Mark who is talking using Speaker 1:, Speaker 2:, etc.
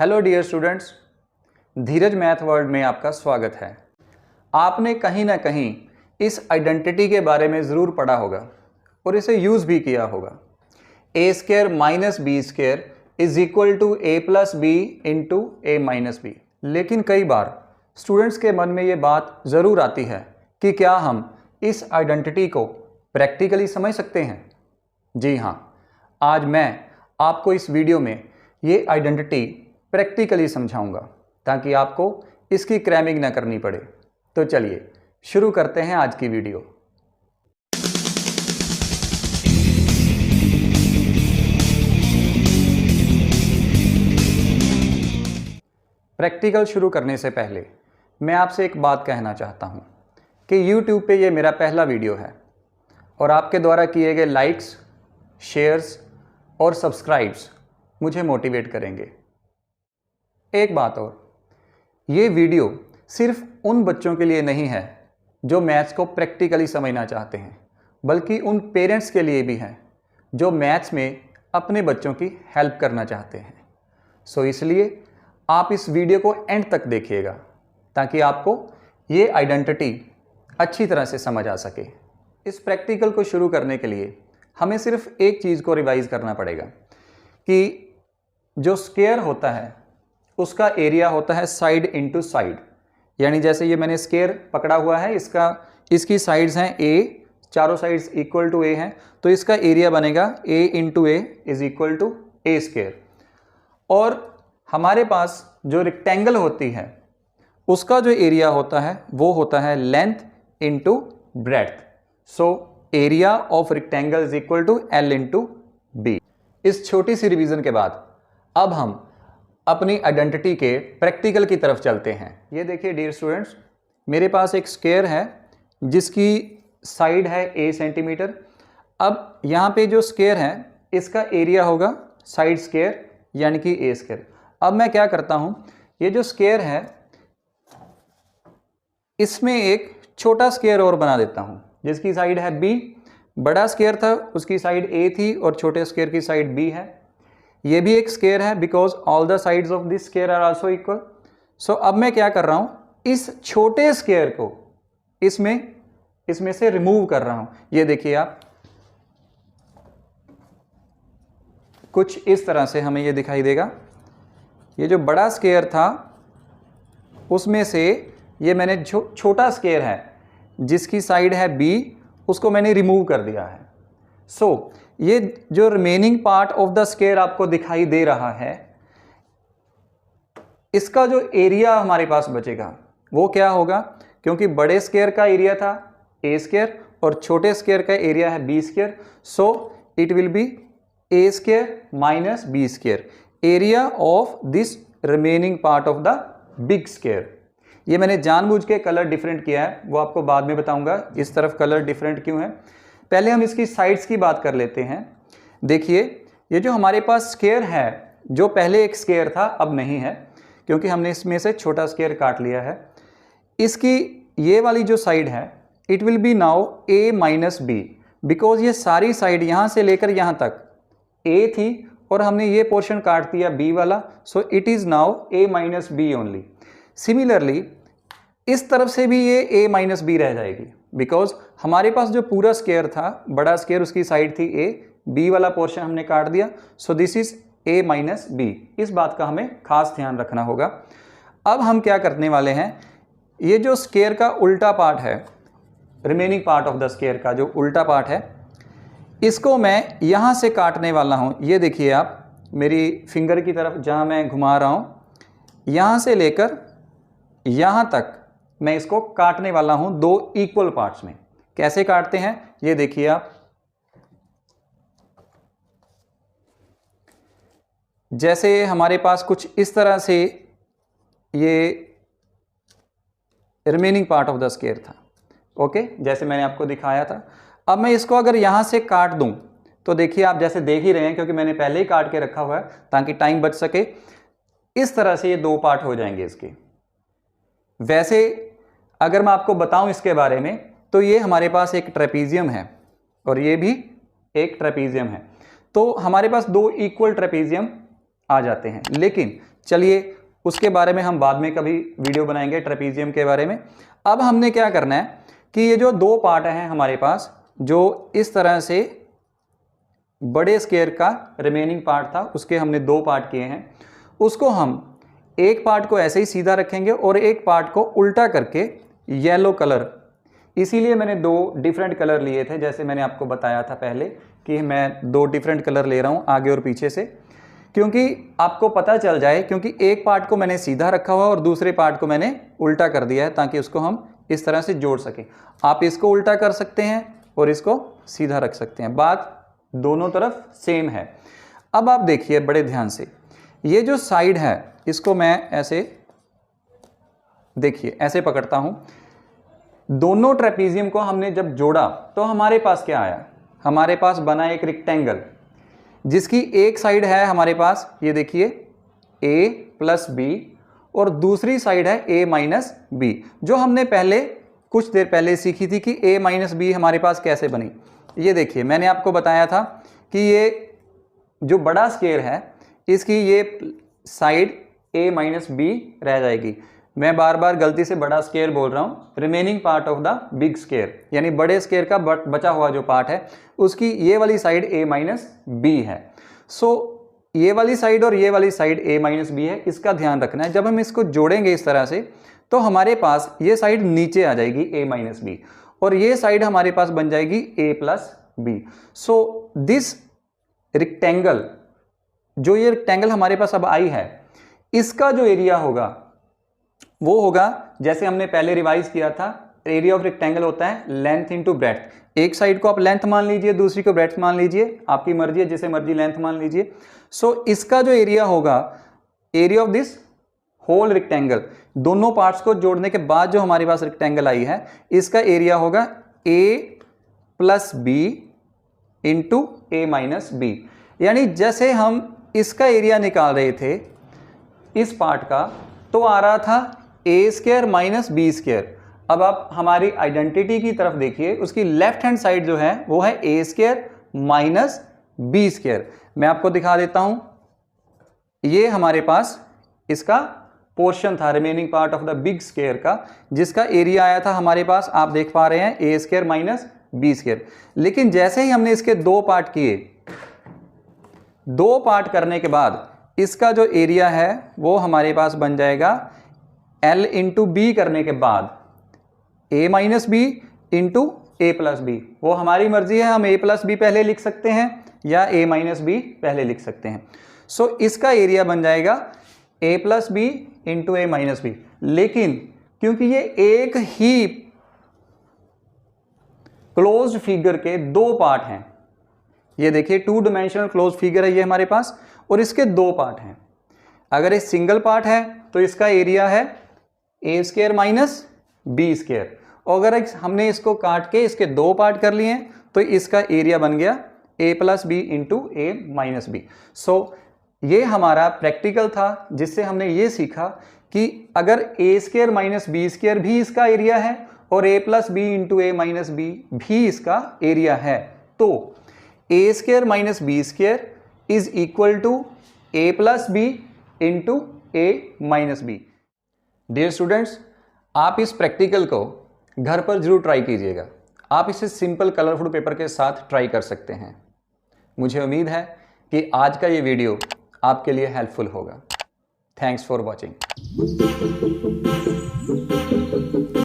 Speaker 1: Hello dear students, धीरज math world में आपका स्वागत है। आपने कहीं ना कहीं इस आइडेंटिटी के बारे में ज़रूर पढ़ा होगा और इसे यूज़ भी किया होगा। A square minus B square is equal to A plus B into A minus B. लेकिन कई बार स्टूडेंट्स के मन में ये बात ज़रूर आती है कि क्या हम इस आइडेंटिटी को प्रैक्टिकली समझ सकते हैं। जी हाँ, आज मैं आपको इस वीडियो में ये आइडेंटिटी प्रैक्टिकली समझाऊंगा ताकि आपको इसकी क्रैमिंग ना करनी पड़े। तो चलिए शुरू करते हैं आज की वीडियो। प्रैक्टिकल शुरू करने से पहले मैं आपसे एक बात कहना चाहता हूँ कि YouTube पे ये मेरा पहला वीडियो है और आपके द्वारा किए गए लाइक्स, शेयर्स और सब्सक्राइब्स मुझे मोटिवेट करेंगे। एक बात और, ये वीडियो सिर्फ उन बच्चों के लिए नहीं है जो मैथ्स को प्रैक्टिकली समझना चाहते हैं, बल्कि उन पेरेंट्स के लिए भी है जो मैथ्स में अपने बच्चों की हेल्प करना चाहते हैं। सो इसलिए आप इस वीडियो को एंड तक देखिएगा ताकि आपको ये आइडेंटिटी अच्छी तरह से समझ आ सके। इस प्रैक्टिकल को शुरू करने के लिए हमें सिर्फ एक चीज़ को रिवाइज करना पड़ेगा कि जो स्क्वायर होता है उसका एरिया होता है साइड इंटू साइड। यानी जैसे ये मैंने स्क्वायर पकड़ा हुआ है, इसकी साइड्स हैं ए, चारों साइड्स इक्वल टू ए हैं, तो इसका एरिया बनेगा A into A is equal to A square. और हमारे पास जो रेक्टेंगल होती है उसका जो एरिया होता है वो होता है length into breadth. So area of rectangle is equal to L into B. इस छोटी सी रिवीजन के बाद अब हम अपनी आइडेंटिटी के प्रैक्टिकल की तरफ चलते हैं। ये देखिए डियर स्टूडेंट्स, मेरे पास एक स्क्वायर है जिसकी साइड है ए सेंटीमीटर। अब यहाँ पे जो स्क्वायर है इसका एरिया होगा साइड स्क्वायर यानी कि ए स्क्वायर। अब मैं क्या करता हूँ, ये जो स्क्वायर है इसमें एक छोटा स्क्वायर और बना देता हूँ जिसकी साइड है बी। बड़ा स्क्वायर था उसकी साइड ए थी और छोटे स्क्वायर की साइड बी है। ये भी एक स्क्वायर है because all the sides of this square are also equal. So अब मैं क्या कर रहा हूं, इस छोटे स्क्वायर को इसमें से रिमूव कर रहा हूं। ये देखिए आप, कुछ इस तरह से हमें ये दिखाई देगा। ये जो बड़ा स्क्वायर था उसमें से ये मैंने छोटा स्क्वायर है जिसकी साइड है बी, उसको मैंने रिमूव कर दिया है। सो ये जो remaining part of the square आपको दिखाई दे रहा है, इसका जो एरिया हमारे पास बचेगा वो क्या होगा, क्योंकि बड़े स्क्वायर का एरिया था ए स्क्वायर और छोटे स्क्वायर का एरिया है B square. So it will be A square minus B square, area of this remaining part of the big square. ये मैंने जानबूझ के कलर डिफरेंट किया है, वो आपको बाद में बताऊंगा इस तरफ कलर डिफरेंट क्यों है। पहले हम इसकी साइड्स की बात कर लेते हैं। देखिए ये जो हमारे पास स्क्वायर है, जो पहले एक स्क्वायर था अब नहीं है क्योंकि हमने इसमें से छोटा स्क्वायर काट लिया है। इसकी ये वाली जो साइड है it will be now A minus B, because ये सारी साइड यहाँ से लेकर यहाँ तक ए थी और हमने ये पोर्शन काट दिया बी वाला। So it is now A minus B only. Similarly इस तरफ से भी ये ए माइनस बी रह जाएगी बिकॉज हमारे पास जो पूरा स्क्वायर था, बड़ा स्क्वायर, उसकी साइड थी ए, बी वाला पोर्शन हमने काट दिया। So this is A minus B. इस बात का हमें खास ध्यान रखना होगा। अब हम क्या करने वाले हैं, ये जो स्क्वायर का उल्टा पार्ट है, remaining part of the square का जो उल्टा पार्ट है, इसको मैं यहाँ से काटने वाला हूँ। ये देखिए आप मेरी फिंगर की तरफ जहाँ मैं घुमा रहा हूँ, यहाँ से लेकर यहाँ तक मैं इसको काटने वाला हूं दो इक्वल पार्ट्स में। कैसे काटते हैं ये देखिए आप, जैसे हमारे पास कुछ इस तरह से ये remaining part of the square था, ओके, जैसे मैंने आपको दिखाया था। अब मैं इसको अगर यहां से काट दूं तो देखिए आप जैसे देख ही रहे हैं क्योंकि मैंने पहले ही काट के रखा हुआ है ताकि टाइम बच सके। इस तरह से ये दो पार्ट हो जाएंगे इसके। वैसे अगर मैं आपको बताऊं इसके बारे में तो ये हमारे पास एक ट्रेपीजियम है और ये भी एक ट्रेपीजियम है। तो हमारे पास दो इक्वल ट्रेपीजियम आ जाते हैं। लेकिन चलिए उसके बारे में हम बाद में कभी वीडियो बनाएंगे, ट्रेपीजियम के बारे में। अब हमने क्या करना है कि ये जो दो पार्ट हैं हमारे पास, जो इस तरह से बड़े स्क्वायर का रिमेनिंग पार्ट था, उसके हमने दो पार्ट किए हैं, उसको हम एक पार्ट को ऐसे ही सीधा रखेंगे और एक पार्ट को उल्टा करके येलो कलर, इसीलिए मैंने दो डिफरेंट कलर लिए थे, जैसे मैंने आपको बताया था पहले कि मैं दो डिफरेंट कलर ले रहा हूँ आगे और पीछे से, क्योंकि आपको पता चल जाए, क्योंकि एक पार्ट को मैंने सीधा रखा हुआ और दूसरे पार्ट को मैंने उल्टा कर दिया है, ताकि उसको हम इस तरह से जोड़ सकें। आप इसको उल्टा कर सकते हैं और इसको सीधा रख सकते हैं, बात दोनों तरफ सेम है। अब आप देखिए बड़े ध्यान से, ये जो साइड है इसको मैं ऐसे, देखिए ऐसे पकड़ता हूं। दोनों ट्रेपीजियम को हमने जब जोड़ा तो हमारे पास क्या आया, हमारे पास बना एक रेक्टेंगल, जिसकी एक साइड है हमारे पास, ये देखिए a प्लस बी, और दूसरी साइड है a माइनस बी, जो हमने पहले कुछ देर पहले सीखी थी कि a माइनस बी हमारे पास कैसे बनी। ये देखिए मैंने आपको बताया था कि ये जो बड़ा स्क्वायर है इसकी ये साइड a माइनस बी रह जाएगी। मैं बार बार गलती से बड़ा स्क्वायर बोल रहा हूँ, remaining part of the big square, यानी बड़े स्क्वायर का बचा हुआ जो पार्ट है उसकी ये वाली साइड a माइनस बी है। सो ये वाली साइड और ये वाली साइड a माइनस बी है, इसका ध्यान रखना है। जब हम इसको जोड़ेंगे इस तरह से तो हमारे पास ये साइड नीचे आ जाएगी a माइनस बी, और ये साइड हमारे पास बन जाएगी a plus B. So this rectangle, जो ये रेक्टेंगल हमारे पास अब आई है, इसका जो एरिया होगा वो होगा, जैसे हमने पहले रिवाइज किया था, एरिया ऑफ रेक्टेंगल होता है लेंथ इनटू ब्रेड्थ। एक साइड को आप लेंथ मान लीजिए, दूसरी को ब्रेड्थ मान लीजिए, आपकी मर्जी है, जिसे मर्जी लेंथ मान लीजिए। सो इसका जो एरिया होगा, area of this whole rectangle, दोनों पार्ट्स को जोड़ने के बाद जो हमारे पास रेक्टेंगल आई है, इसका एरिया होगा a plus B into a minus B. यानी जैसे हम इसका एरिया निकाल रहे थे इस पार्ट का, तो आ रहा था a square minus B square. अब आप हमारी आइडेंटिटी की तरफ देखिए, उसकी लेफ्ट हैंड साइड जो है वो है a square minus B square. मैं आपको दिखा देता हूं, ये हमारे पास इसका पोर्शन था, remaining part of the big square का, जिसका एरिया आया था हमारे पास, आप देख पा रहे हैं a square minus B square. लेकिन जैसे ही हमने इसके दो पार्ट किए, दो पार्ट करने के बाद इसका जो एरिया है वो हमारे पास बन जाएगा L इंटू बी करने के बाद a minus B into A plus B. वो हमारी मर्जी है, हम a प्लस बी पहले लिख सकते हैं या a माइनस बी पहले लिख सकते हैं। सो इसका एरिया बन जाएगा a plus B into A minus B. लेकिन क्योंकि ये एक ही क्लोज्ड फिगर के दो पार्ट हैं, ये देखिए टू डायमेंशनल क्लोज्ड फिगर है ये हमारे पास, और इसके दो पार्ट हैं। अगर ये सिंगल पार्ट है तो इसका एरिया है a square minus B square, और अगर हमने इसको काट के इसके दो पार्ट कर लिए तो इसका एरिया बन गया a plus B into A minus B. So ये हमारा प्रैक्टिकल था, जिससे हमने ये सीखा कि अगर a square minus B square भी इसका एरिया है और a plus B into A minus B भी इसका एरिया है, तो a square minus B square is equal to a plus B into A minus B. Dear students, आप इस प्रैक्टिकल को घर पर जरूर ट्राई कीजिएगा। आप इसे सिंपल कलरफुल पेपर के साथ ट्राई कर सकते हैं। मुझे उम्मीद है कि आज का ये वीडियो आपके लिए हेल्पफुल होगा। Thanks for watching.